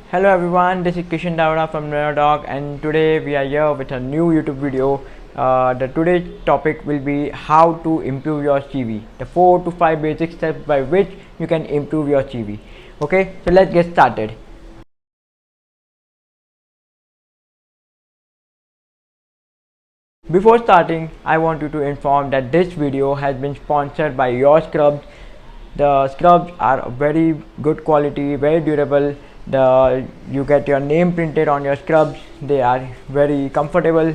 Hello everyone, this is Kishan Davada from Dog, and today we are here with a new YouTube video. The today's topic will be how to improve your CV. The 4 to 5 basic steps by which you can improve your CV. Okay, so let's get started. Before starting, I want you to inform that this video has been sponsored by your scrubs. The scrubs are very good quality, very durable. You get your name printed on your scrubs. They are very comfortable.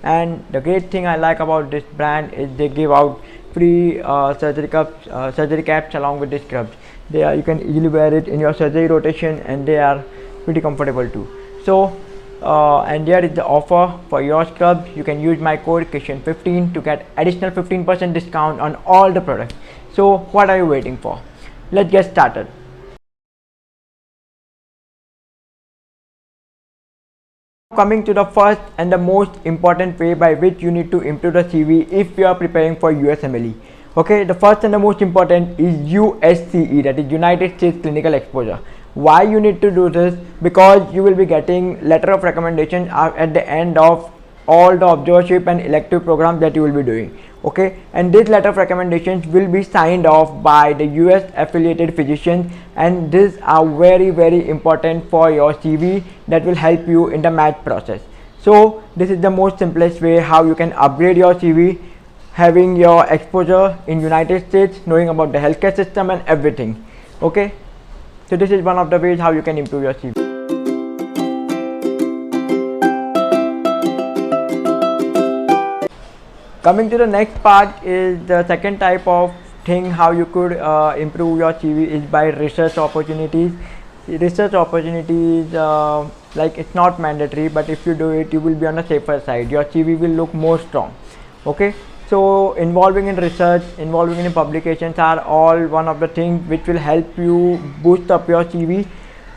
And the great thing I like about this brand is they give out free surgery caps along with the scrubs. You can easily wear it in your surgery rotation, and they are pretty comfortable too. So and here is the offer for your scrubs. You can use my code Kishan15 to get additional 15% discount on all the products. So what are you waiting for? Let's get started. Coming to the first and the most important way by which you need to improve the CV if you are preparing for USMLE. Okay, the first and the most important is USCE, that is United States Clinical Exposure. Why you need to do this? Because you will be getting letter of recommendation at the end of all the observership and elective programs that you will be doing. Okay, and this letter of recommendations will be signed off by the US affiliated physicians, and these are very important for your CV that will help you in the match process. So this is the most simplest way how you can upgrade your CV, having your exposure in United States, knowing about the healthcare system and everything. Okay, so this is one of the ways how you can improve your CV. Coming to the next part is the second type of thing how you could improve your CV is by research opportunities. Research opportunities, like it's not mandatory, but if you do it, you will be on the safer side. Your CV will look more strong. Okay, so involving in research, involving in publications are all one of the things which will help you boost up your CV.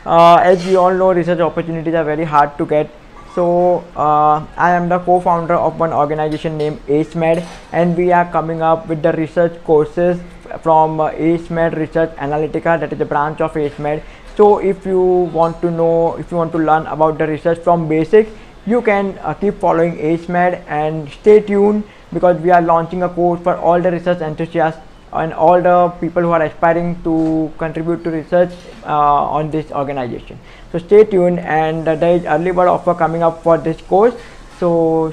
As we all know, research opportunities are very hard to get. So I am the co-founder of one organization named AceMed, and we are coming up with the research courses from AceMed Research Analytica, that is a branch of AceMed. So if you want to know, if you want to learn about the research from basics, you can keep following AceMed and stay tuned, because we are launching a course for all the research enthusiasts and all the people who are aspiring to contribute to research on this organization. So stay tuned, and there is early bird offer coming up for this course. So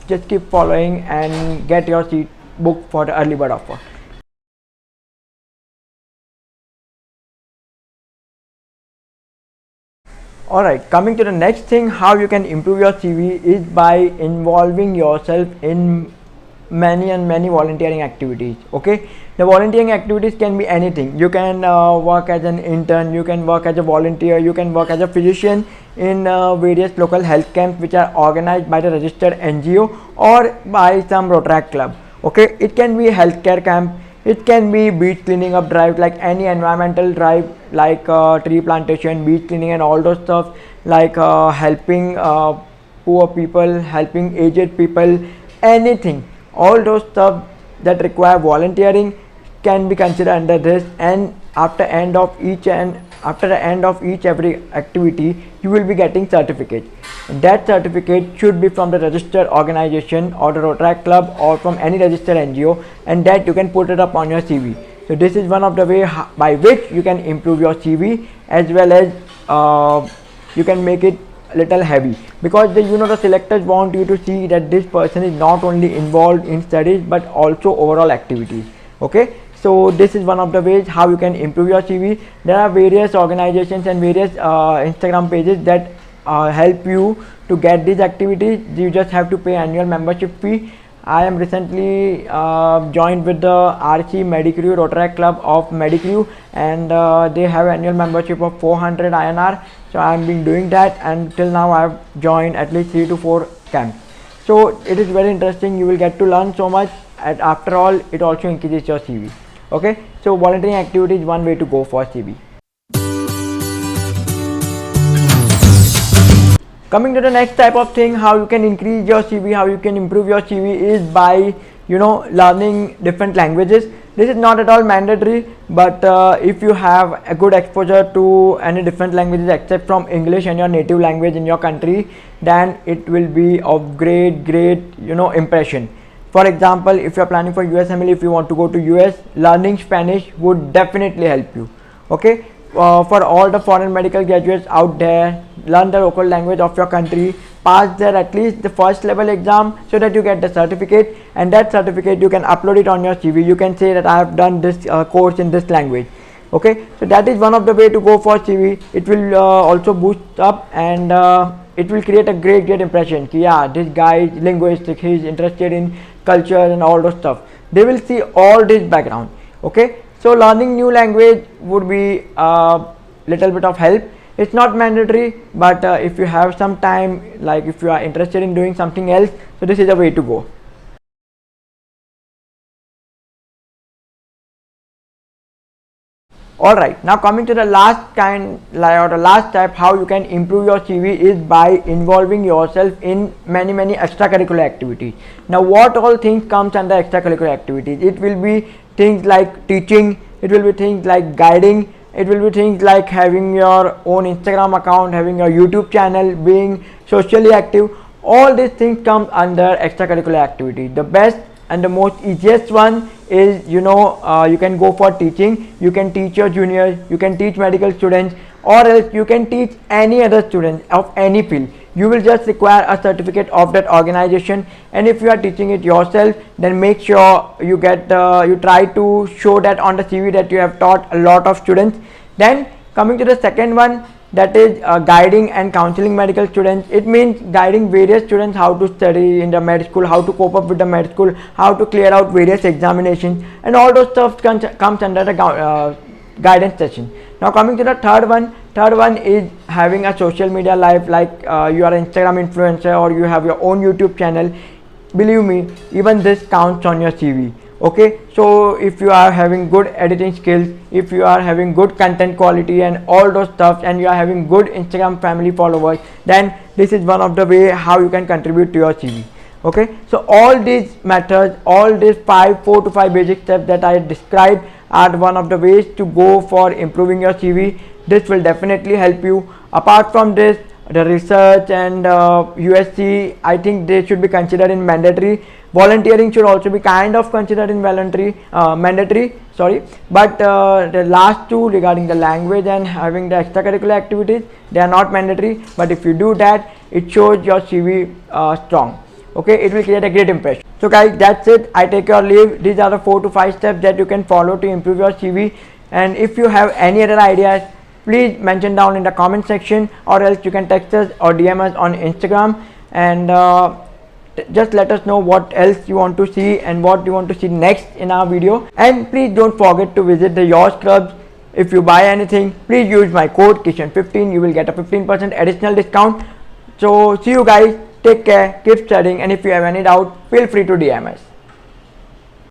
just keep following and get your seat booked for the early bird offer. Alright, coming to the next thing how you can improve your CV is by involving yourself in many volunteering activities. Okay, the volunteering activities can be anything. You can work as an intern, you can work as a volunteer, you can work as a physician in various local health camps which are organized by the registered NGO or by some Rotaract club. Okay, it can be a healthcare camp, it can be beach cleaning up drive, like any environmental drive, like tree plantation, beach cleaning and all those stuff, like helping poor people, helping aged people, anything. All those stuff that require volunteering can be considered under this, and after the end of each every activity, you will be getting certificate. That certificate should be from the registered organization or the Rotaract club or from any registered NGO, and that you can put it up on your CV. So this is one of the way by which you can improve your CV, as well as you can make it little heavy, because the selectors want you to see that this person is not only involved in studies but also overall activities. Okay, so this is one of the ways how you can improve your CV. There are various organizations and various Instagram pages that help you to get these activities. You just have to pay annual membership fee. I am recently joined with the RC Medicrew Rotaract Club of Medicrew, and they have annual membership of 400 INR. So I am been doing that, and till now I have joined at least 3 to 4 camps. So it is very interesting. You will get to learn so much, and after all, it also increases your CV. Okay, so volunteering activity is one way to go for CV. Coming to the next type of thing, how you can increase your CV, how you can improve your CV is by learning different languages. This is not at all mandatory, but if you have a good exposure to any different languages except from English and your native language in your country, then it will be of great impression. For example, if you are planning for USMLE, if you want to go to US, learning Spanish would definitely help you. Okay, for all the foreign medical graduates out there, learn the local language of your country, pass there at least the first level exam so that you get the certificate, and that certificate you can upload it on your CV. You can say that I have done this course in this language. Okay, so that is one of the way to go for CV. It will also boost up, and it will create a great impression. Yeah, this guy is linguistic, he is interested in culture and all those stuff. They will see all this background. Okay, so learning new language would be a little bit of help. It's not mandatory, but if you have some time, like if you are interested in doing something else, so this is the way to go. Alright, now coming to the last kind, or the last type, how you can improve your CV is by involving yourself in many extracurricular activities. Now what all things comes under extracurricular activities? It will be things like teaching, it will be things like guiding, it will be things like having your own Instagram account, having your YouTube channel, being socially active. All these things come under extracurricular activity. The best and the most easiest one is you can go for teaching. You can teach your juniors, you can teach medical students, or else you can teach any other student of any field. You will just require a certificate of that organization, and if you are teaching it yourself, then make sure you get you try to show that on the CV that you have taught a lot of students. Then coming to the second one, that is guiding and counseling medical students. It means guiding various students how to study in the med school, how to cope up with the med school, how to clear out various examinations, and all those stuff comes under the guidance session. Now coming to the third one is having a social media life, like you are an Instagram influencer or you have your own YouTube channel. Believe me, even this counts on your CV. Okay, so if you are having good editing skills, if you are having good content quality and all those stuff, and you are having good Instagram family followers, then this is one of the way how you can contribute to your CV. Okay, so all these methods, all these 4 to 5 basic steps that I described are one of the ways to go for improving your CV. This will definitely help you. Apart from this, the research and USCE, I think they should be considered in mandatory. Volunteering should also be kind of considered in mandatory, sorry. But the last two, regarding the language and having the extracurricular activities, they are not mandatory, but if you do that, it shows your CV strong. Okay, it will create a great impression. So guys, that's it. I take your leave. These are the 4 to 5 steps that you can follow to improve your CV. And if you have any other ideas, please mention down in the comment section, or else you can text us or DM us on Instagram, and just let us know what else you want to see and what you want to see next in our video. And please don't forget to visit the Your Scrubs. If you buy anything, please use my code Kishan15. You will get a 15% additional discount. So see you guys, take care, keep studying, and if you have any doubt, feel free to DM us.